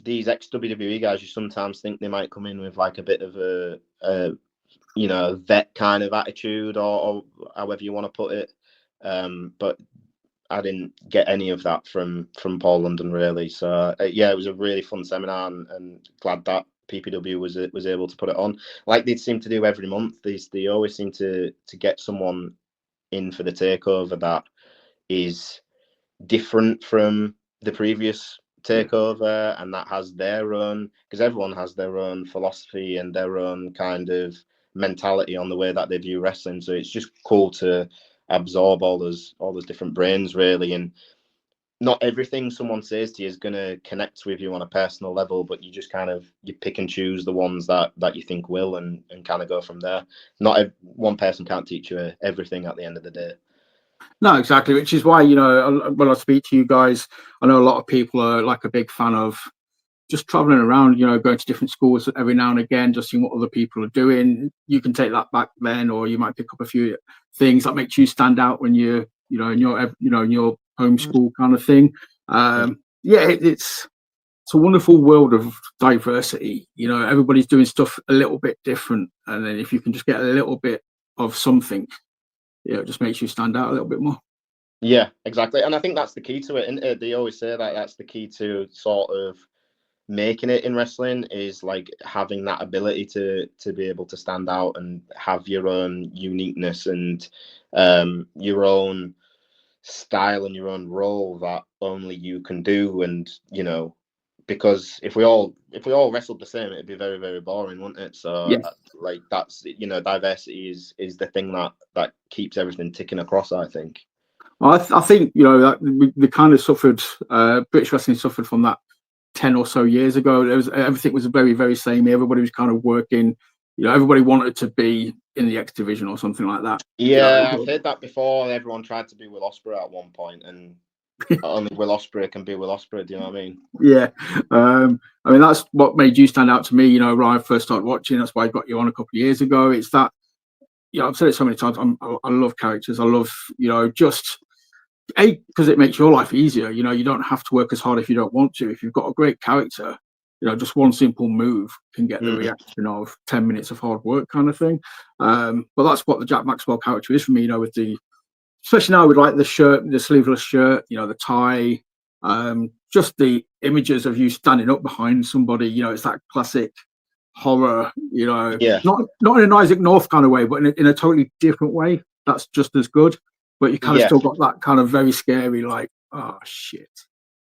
these ex-WWE guys, you sometimes think they might come in with like a bit of a you know, vet kind of attitude, or however you want to put it. But I didn't get any of that from Paul London, really. So yeah, it was a really fun seminar, and glad that PPW was able to put it on, like they seem to do every month. They always seem to get someone in for the takeover that is different from the previous takeover, and that has their own, because everyone has their own philosophy and their own kind of mentality on the way that they view wrestling. So it's just cool to absorb all those different brains, really. And not everything someone says to you is going to connect with you on a personal level, but you just kind of, you pick and choose the ones that you think will, and kind of go from there. Not one person can't teach you everything at the end of the day. No, exactly. Which is why, you know, when I speak to you guys, I know a lot of people are like a big fan of just traveling around, you know, going to different schools every now and again, just seeing what other people are doing. You can take that back then, or you might pick up a few things that makes you stand out when you're, you know, in your home school kind of thing. Yeah, it's a wonderful world of diversity. You know, everybody's doing stuff a little bit different, and then if you can just get a little bit of something, yeah, it just makes you stand out a little bit more. Yeah, exactly. And I think that's the key to it, isn't it? They always say that that's the key to sort of making it in wrestling, is like having that ability to be able to stand out and have your own uniqueness and your own style and your own role that only you can do. And you know, because if we all wrestled the same, it'd be very, very boring, wouldn't it? So Yeah. like that's, you know, diversity is the thing that keeps everything ticking across, I think. I think that we kind of suffered. British wrestling suffered from that 10 or so years ago. Everything was very, very samey. Everybody was kind of working. Everybody wanted to be in the X division or something like that. Yeah, I've heard that before. Everyone tried to be Will Ospreay at one point, and only Will Ospreay can be Will Ospreay. Do you know what I mean? Yeah. I mean, that's what made you stand out to me. When I first started watching, that's why I got you on a couple of years ago. It's that. I've said it so many times. I love characters. I love just. Because it makes your life easier. You don't have to work as hard if you don't want to. If you've got a great character, just one simple move can get the reaction of 10 minutes of hard work kind of thing. But that's what the Jack Maxwell character is for me, with especially now with like the shirt, the sleeveless shirt, the tie, just the images of you standing up behind somebody, it's that classic horror, not in an Isaac North kind of way, but in a totally different way. That's just as good. But you kind of still got that kind of very scary, like, oh shit.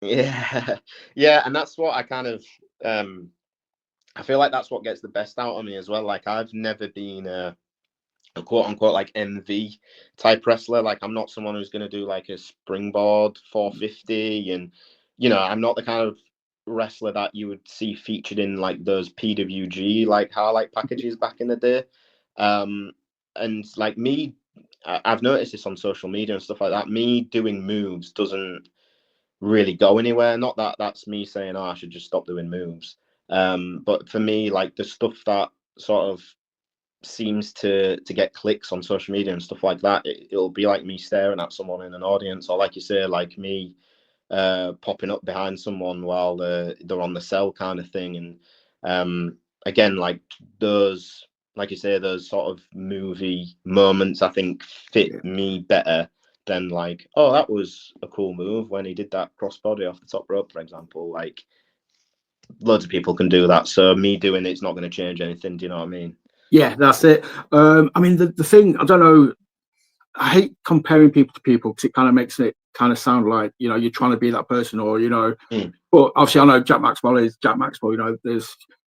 Yeah, yeah, and that's what I kind of, I feel like that's what gets the best out of me as well. Like I've never been a quote unquote like MV type wrestler. Like I'm not someone who's going to do like a springboard 450, and I'm not the kind of wrestler that you would see featured in like those PWG like highlight packages back in the day. And like me, I've noticed this on social media and stuff like that. Me doing moves doesn't really go anywhere. Not that that's me saying, oh, I should just stop doing moves. But for me, like the stuff that sort of seems to get clicks on social media and stuff like that, it'll be like me staring at someone in an audience, or like you say, like me popping up behind someone while they're on the cell kind of thing. And again, like those, like you say, those sort of movie moments, I think fit me better than like, oh, that was a cool move when he did that crossbody off the top rope, for example. Like loads of people can do that, so me doing it's not going to change anything. Do you know what I mean? Yeah, that's it. I mean, the thing, I don't know, I hate comparing people to people because it kind of makes it kind of sound like, you're trying to be that person, or, but obviously I know Jack Maxwell is Jack Maxwell,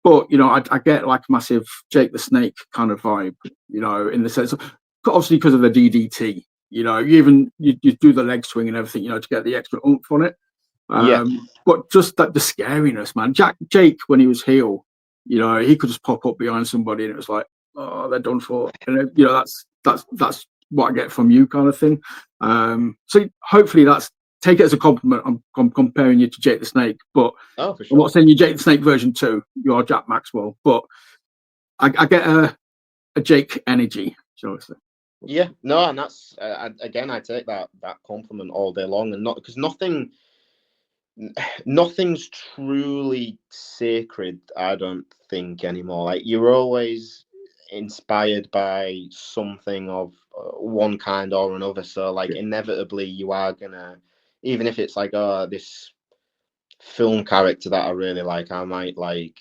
but, I get like a massive Jake the Snake kind of vibe, in the sense of, obviously because of the DDT, you do the leg swing and everything, to get the extra oomph on it. But just that the scariness, man. Jake, when he was heel, he could just pop up behind somebody and it was like, oh, they're done for. And that's what I get from you, kind of thing. So hopefully take it as a compliment. I'm comparing you to Jake the Snake, but for sure. I'm not saying you're Jake the Snake version 2. You are Jack Maxwell, but I get a Jake energy, shall I say. Yeah, no, and that's again, I take that compliment all day long, and not because nothing's truly sacred, I don't think, anymore. Like you're always inspired by something of one kind or another, so like inevitably you are gonna, even if it's like, oh, this film character that I really like, I might like,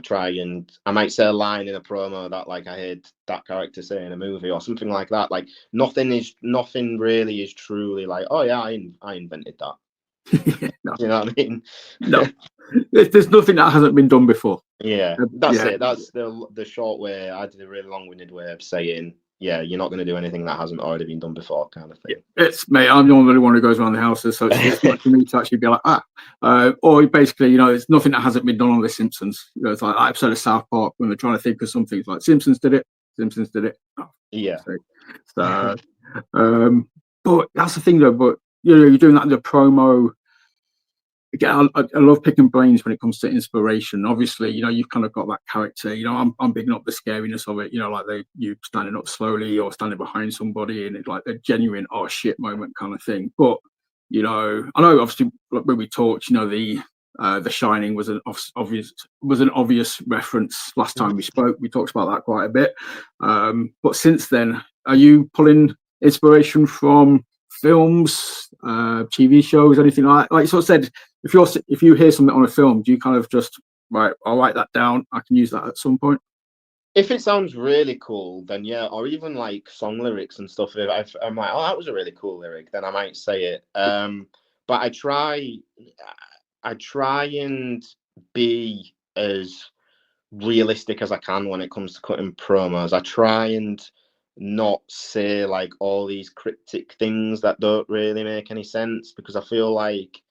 try and I might say a line in a promo that like I heard that character say in a movie or something like that. Like nothing really is truly like, oh yeah, I invented that. No. You know what I mean? No, there's nothing that hasn't been done before. Yeah, that's it. That's the short way. I did a really long-winded way of saying, yeah, you're not going to do anything that hasn't already been done before, kind of thing. It's mate. I'm the only one who goes around the houses, so it's not for me to actually be like or basically, there's nothing that hasn't been done on The Simpsons. It's like that episode of South Park when they're trying to think of something. It's like Simpsons did it. Oh, yeah. So, but that's the thing, though. But you're doing that in the promo. Again, I love picking brains when it comes to inspiration. Obviously, you've kind of got that character. I'm bigging up the scariness of it. Like you standing up slowly or standing behind somebody, and it's like a genuine oh shit moment kind of thing. But I know obviously when we talked, the Shining was an obvious reference last time we spoke. We talked about that quite a bit. But since then, are you pulling inspiration from films, TV shows, anything like that? Like you sort of said, if you hear something on a film, do you kind of just right, I'll write that down, I can use that at some point? If it sounds really cool, then yeah, or even like song lyrics and stuff. If I'm like, oh, that was a really cool lyric, then I might say it. But I try and be as realistic as I can when it comes to cutting promos. I try and not say like all these cryptic things that don't really make any sense, because I feel like,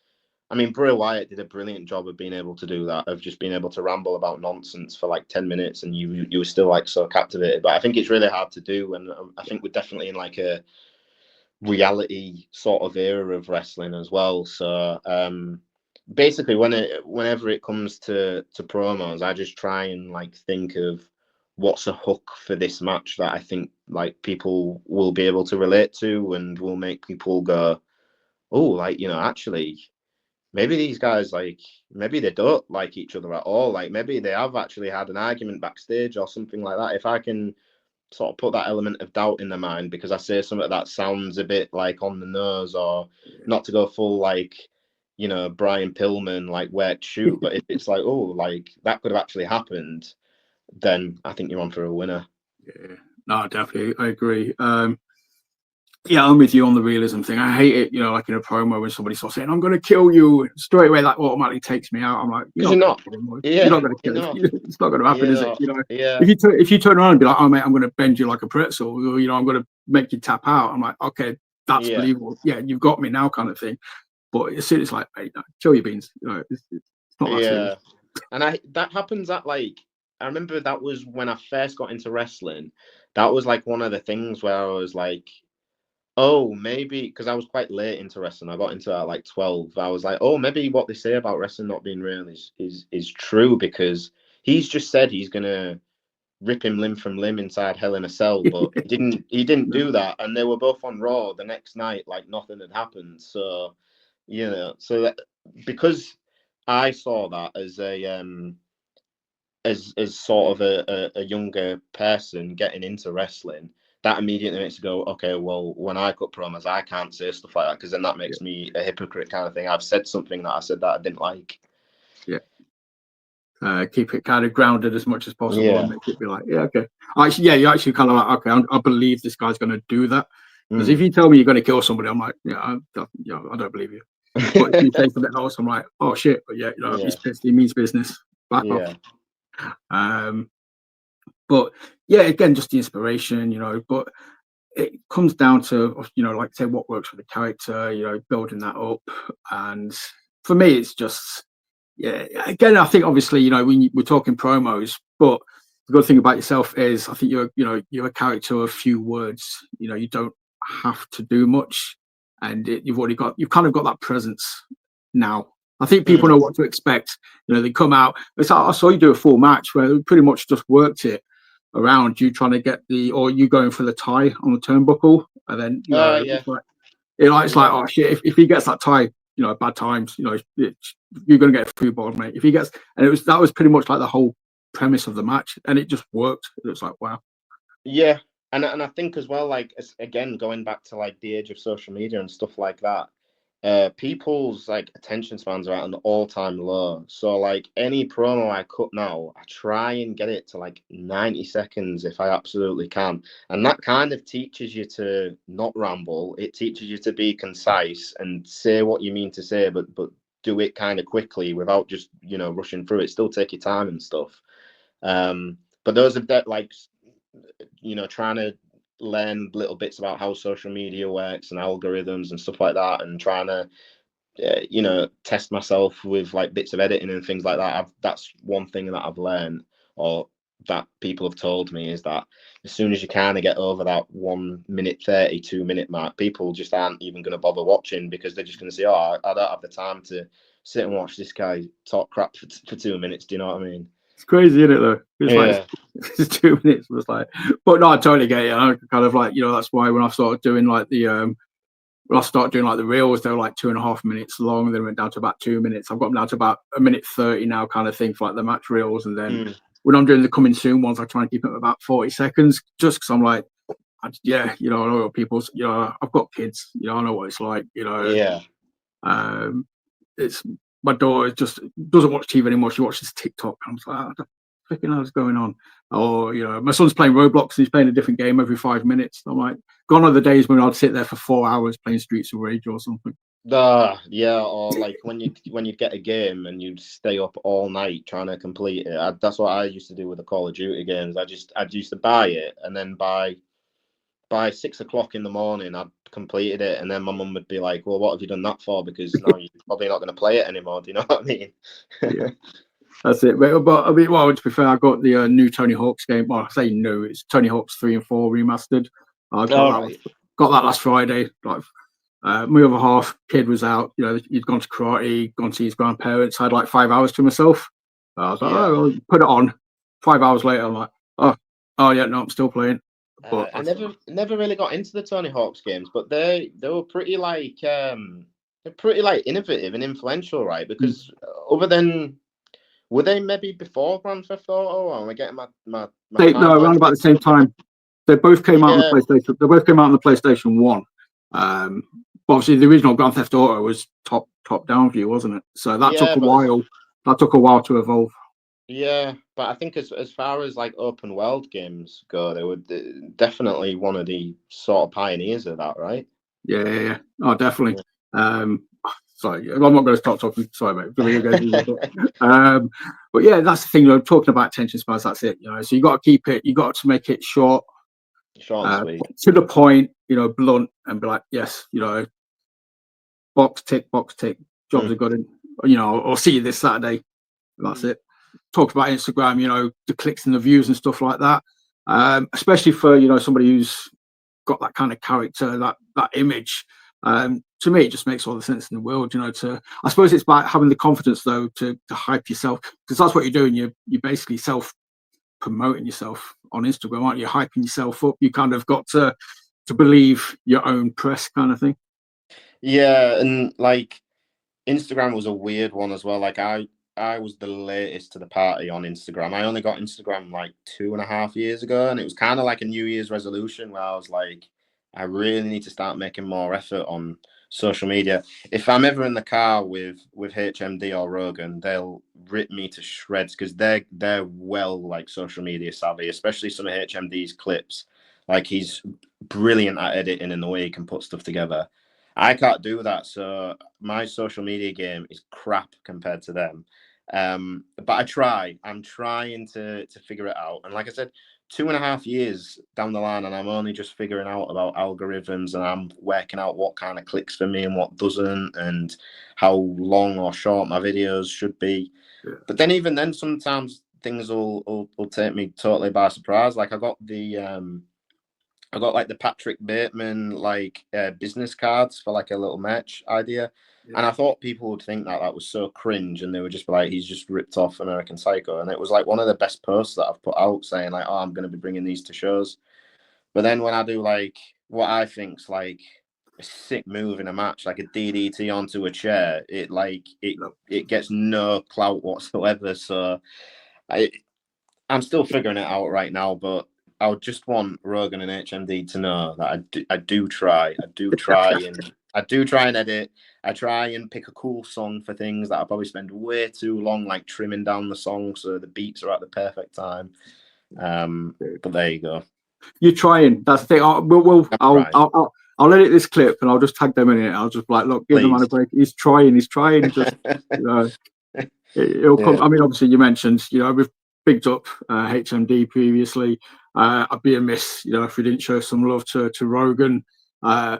I mean, Bray Wyatt did a brilliant job of being able to do that, of just being able to ramble about nonsense for like 10 minutes and you were still like so captivated. But I think it's really hard to do. And I think we're definitely in like a reality sort of era of wrestling as well. So basically whenever it comes to promos, I just try and like think of what's a hook for this match that I think like people will be able to relate to and will make people go, oh, like, you know, actually maybe these guys, like, maybe they don't like each other at all. Like, maybe they have actually had an argument backstage or something like that. If I can sort of put that element of doubt in their mind because I say something that sounds a bit like on the nose, or not to go full, like, you know, Brian Pillman, like, wet shoot. But if it's like, oh, like, that could have actually happened, then I think you're on for a winner. Yeah, no, definitely. I agree. Yeah, I'm with you on the realism thing. I hate it, you know, like in a promo when somebody starts saying, I'm going to kill you, straight away, that automatically takes me out. I'm like, Because you're not. You're not going to kill him. It's not going to happen, is it? You know, yeah. If you turn around and be like, oh, mate, I'm going to bend you like a pretzel, or, you know, I'm going to make you tap out. I'm like, okay, that's believable. Yeah, you've got me now, kind of thing. But as soon as it's like, mate, no, chill your beans. You know, it's not that serious. And that happens at like, I remember that was when I first got into wrestling. That was like one of the things where I was like, oh, maybe, because I was quite late into wrestling. I got into it at like 12. I was like, oh, maybe what they say about wrestling not being real is true, because he's just said he's gonna rip him limb from limb inside Hell in a Cell, but he didn't do that. And they were both on Raw the next night, like nothing had happened. So, you know, so that, because I saw that as a as sort of a younger person getting into wrestling, that immediately makes you go, okay, well, when I cut promos, I can't say stuff like that, because then that makes me a hypocrite kind of thing. I've said something that I said that I didn't like. Yeah. Keep it kind of grounded as much as possible and make it be like, yeah, okay. Actually, yeah, you actually kind of like, okay, I believe this guy's going to do that. Because if you tell me you're going to kill somebody, I'm like, I don't believe you. But if you say something else, I'm like, oh shit, but yeah, you know, he's pissed, he means business. Back off. But yeah, again, just the inspiration, you know, but it comes down to, you know, like say what works for the character, you know, building that up. And for me, it's just, yeah, again, I think obviously, you know, when we're talking promos, but the good thing about yourself is I think you're a character of few words. You know, you don't have to do much, and you've kind of got that presence now. I think people know what to expect. You know, they come out. It's like, I saw you do a full match where we pretty much just worked it around you trying to get or you going for the tie on the turnbuckle, and then it's like, oh shit, if he gets that tie, you know, bad times, you know, you're going to get a free ball, mate. If he gets, and that was pretty much like the whole premise of the match, and it just worked. It was like, wow. Yeah, and I think as well, like, again, going back to like the age of social media and stuff like that, people's like attention spans are at an all-time low. So like any promo I cut now, I try and get it to like 90 seconds if I absolutely can. And that kind of teaches you to not ramble. It teaches you to be concise and say what you mean to say, but do it kind of quickly without just, you know, rushing through it. Still take your time and stuff. But those of that, like, you know, trying to learn little bits about how social media works and algorithms and stuff like that, and trying to you know, test myself with like bits of editing and things like that. That's one thing that I've learned, or that people have told me, is that as soon as you kind of get over that 1 minute 30, 2 minute mark, people just aren't even going to bother watching, because they're just going to say, oh, I don't have the time to sit and watch this guy talk crap for 2 minutes. Do you know what I mean? It's crazy, isn't it, though? It's like, it's 2 minutes. It was like, but no, I totally get it. I kind of like, you know, that's why when I started doing like the reels, they were like 2.5 minutes long. Then went down to about 2 minutes. I've got them down to about 1:30 now, kind of thing, for like the match reels. And then when I'm doing the coming soon ones, I try and keep it about 40 seconds, just because I'm like, you know, I know people, you know, I've got kids, you know, I know what it's like, you know. It's my daughter just doesn't watch TV anymore. She watches TikTok. I'm like, what the freaking hell's going on? Or, you know, my son's playing Roblox and he's playing a different game every 5 minutes. I'm like, gone are the days when I'd sit there for 4 hours playing Streets of Rage or something. Yeah, or like when you get a game and you'd stay up all night trying to complete it. That's what I used to do with the Call of Duty games. I used to buy it and then buy by 6 o'clock in the morning, I'd completed it, and then my mum would be like, "Well, what have you done that for? Because now you're probably not going to play it anymore." Do you know what I mean? Yeah, that's it. But I mean, well, to be fair, I got the new Tony Hawk's game. Well, I say new, it's Tony Hawk's 3 and 4 remastered. I got that last Friday. Like, my other half kid was out. You know, he'd gone to karate, gone to his grandparents. I had like 5 hours to myself. I was like, oh, well, put it on. 5 hours later, I'm like, oh yeah, no, I'm still playing. But I never really got into the Tony Hawk's games, but they were pretty like innovative and influential, right? Because other than, were they maybe before Grand Theft Auto? Or am I getting my no, around about the same time. They both came out on the PlayStation. They both came out on the PlayStation 1. Obviously, the original Grand Theft Auto was top down view, wasn't it? So that took a while. That took a while to evolve. Yeah, but I think as far as like open world games go, they were definitely one of the sort of pioneers of that, right? Yeah. Oh, definitely. Sorry, I'm not going to start talking. Sorry, mate. But yeah, that's the thing. You know, talking about attention spans. That's it. You know, so you got to keep it. You got to make it short, and sweet, to the point. You know, blunt, and be like, yes, you know, box tick. Jobs are good. You know, I'll see you this Saturday. That's it. Talk about Instagram. You know, the clicks and the views and stuff like that. Especially for, you know, somebody who's got that kind of character, that image. To me, it just makes all the sense in the world. You know, I suppose it's about having the confidence though to hype yourself, because that's what you're doing. You're basically self promoting yourself on Instagram, aren't you? Hyping yourself up. You kind of got to believe your own press, kind of thing. Yeah, and like Instagram was a weird one as well. Like I was the latest to the party on Instagram. I only got Instagram like 2.5 years ago, and it was kind of like a New Year's resolution where I was like, I really need to start making more effort on social media. If I'm ever in the car with HMD or Rogan, they'll rip me to shreds because they're well like social media savvy, especially some of HMD's clips. Like he's brilliant at editing in the way he can put stuff together. I can't do that, so my social media game is crap compared to them. But I try. I'm trying to figure it out. And like I said, 2.5 years down the line, and I'm only just figuring out about algorithms, and I'm working out what kind of clicks for me and what doesn't, and how long or short my videos should be. Yeah. But then even then, sometimes things will take me totally by surprise. Like I got like the Patrick Bateman like business cards for like a little merch idea. And I thought people would think that was so cringe, and they would just be like, he's just ripped off American Psycho. And it was like one of the best posts that I've put out saying like, oh, I'm going to be bringing these to shows. But then when I do like what I think's like a sick move in a match, like a DDT onto a chair, it gets no clout whatsoever. So I'm still figuring it out right now, but I would just want Rogan and HMD to know that I do try. I do try and edit. I try and pick a cool song for things that I probably spend way too long like trimming down the song so the beats are at the perfect time. But there you go. You're trying. That's the thing. I'll edit this clip and I'll just tag them in it. I'll just be like, look, give the man a break. He's trying. Just you know, it'll come. I mean, obviously, you mentioned, you know, we've picked up HMD previously. I'd be amiss, you know, if we didn't show some love to Rogan. I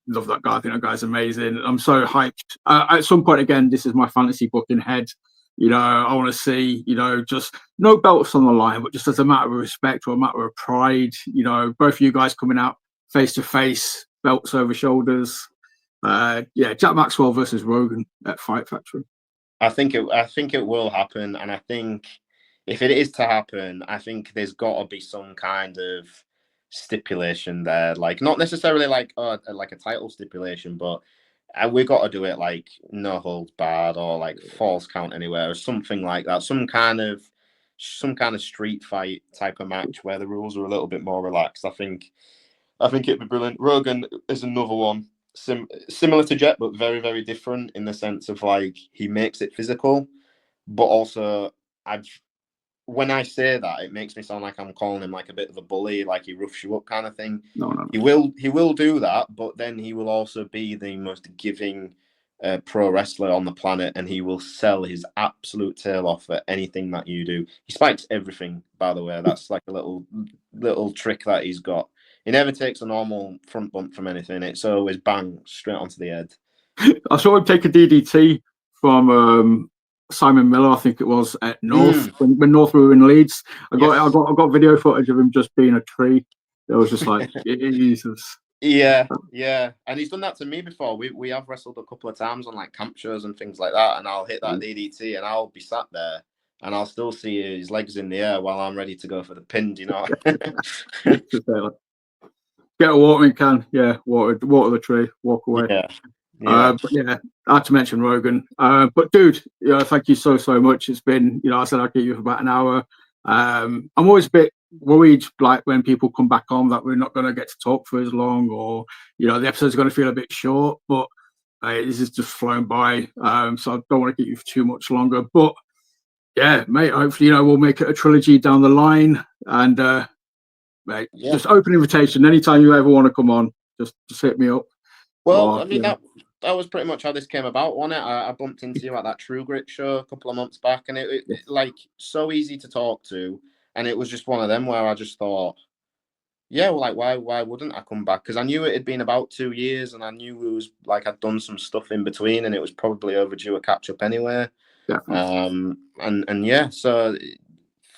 love that guy. I think that guy's amazing. I'm so hyped. At some point, again, this is my fantasy book in head. You know, I want to see, you know, just no belts on the line, but just as a matter of respect or a matter of pride, you know, both of you guys coming out face to face, belts over shoulders. Jack Maxwell versus Rogan at Fight Factory. I think it will happen, and I think if it is to happen, I think there's got to be some kind of stipulation there, like not necessarily like a title stipulation, but we got to do it like no holds barred or like false count anywhere or something like that. Some kind of street fight type of match where the rules are a little bit more relaxed. I think it'd be brilliant. Rogan is another one. Similar to Jet, but very, very different in the sense of like he makes it physical, but also when I say that, it makes me sound like I'm calling him like a bit of a bully, like he roughs you up kind of thing. No. He will do that, but then he will also be the most giving pro wrestler on the planet, and he will sell his absolute tail off for anything that you do. He spikes everything, by the way. That's like a little trick that he's got. He never takes a normal front bump from anything. It's always bang straight onto the head. I saw him take a DDT from Simon Miller, I think it was, at North when North were in Leeds. I got video footage of him just being a tree. It was just like Jesus. Yeah, and he's done that to me before. We have wrestled a couple of times on like camp shows and things like that, and I'll hit that DDT and I'll be sat there and I'll still see his legs in the air while I'm ready to go for the pin. You know. Get a watering can, water the tree, walk away. Yeah. But yeah, I had to mention Rogan. But dude, thank you so much. It's been, I said I'd get you for about an hour. I'm always a bit worried, like when people come back on, that we're not going to get to talk for as long, or the episode's going to feel a bit short. But this is just flown by, so I don't want to keep you for too much longer. But yeah, mate, hopefully we'll make it a trilogy down the line. And mate, just open invitation. Anytime you ever want to come on, just hit me up. Well, I mean, that was pretty much how this came about, wasn't it? I bumped into you at that True Grit show a couple of months back, and it like so easy to talk to, and it was just one of them where I just thought, yeah, well, like why wouldn't I come back? Because I knew it had been about 2 years, and I knew it was like I'd done some stuff in between, and it was probably overdue a catch up anyway. And yeah, so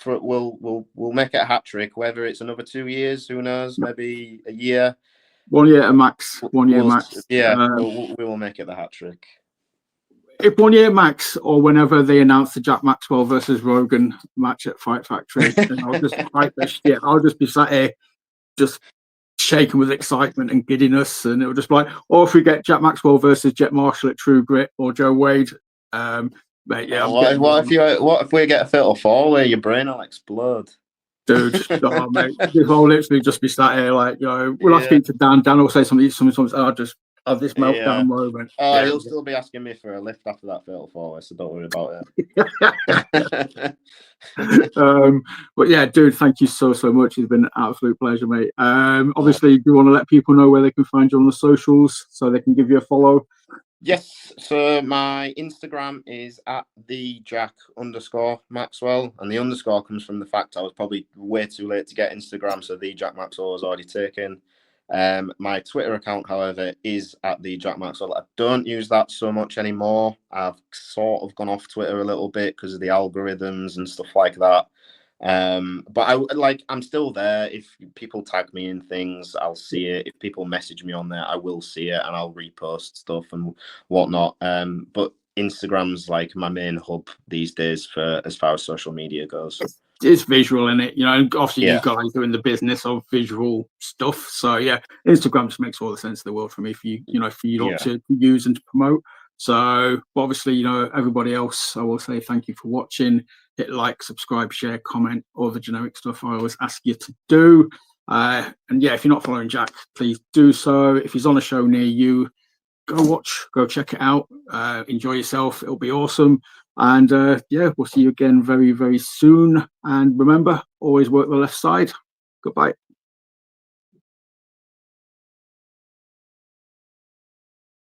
we'll make it a hat trick. Whether it's another 2 years, who knows? Maybe a year. 1 year max. 1 year max. Yeah, we will make it the hat trick. If 1 year max, or whenever they announce the Jack Maxwell versus Rogan match at Fight Factory, then I'll just fight this shit. I'll just be sat here, just shaking with excitement and giddiness, and it'll just be like, or if we get Jack Maxwell versus Jet Marshall at True Grit, or Joe Wade, mate, yeah. What if we get a fatal four where your brain will explode? Dude, mate, I'll literally just be sat here like, we'll have to speak to Dan. Dan will say something, and I'll just have this meltdown moment. He'll still be asking me for a lift after that fatal four, so don't worry about it. But yeah, dude, thank you so much. It's been an absolute pleasure, mate. Obviously, do you want to let people know where they can find you on the socials so they can give you a follow? Yes, so my Instagram is at @the_Jack_Maxwell, and the underscore comes from the fact I was probably way too late to get Instagram, so the Jack Maxwell was already taken. My Twitter account, however, is @the_Jack_Maxwell. I don't use that so much anymore. I've sort of gone off Twitter a little bit because of the algorithms and stuff like that. But I'm still there. If people tag me in things, I'll see it. If people message me on there, I will see it, and I'll repost stuff and whatnot. But Instagram's like my main hub these days for as far as social media goes. It's visual in it, obviously you guys are in the business of visual stuff, so yeah, Instagram just makes all the sense in the world for me, for you to use and to promote. So obviously, everybody else, I will say thank you for watching. Hit like, subscribe, share, comment, all the generic stuff I always ask you to do. And yeah, if you're not following Jack, please do so. If he's on a show near you, go check it out. Enjoy yourself. It'll be awesome. And yeah, we'll see you again very, very soon. And remember, always work the left side. Goodbye.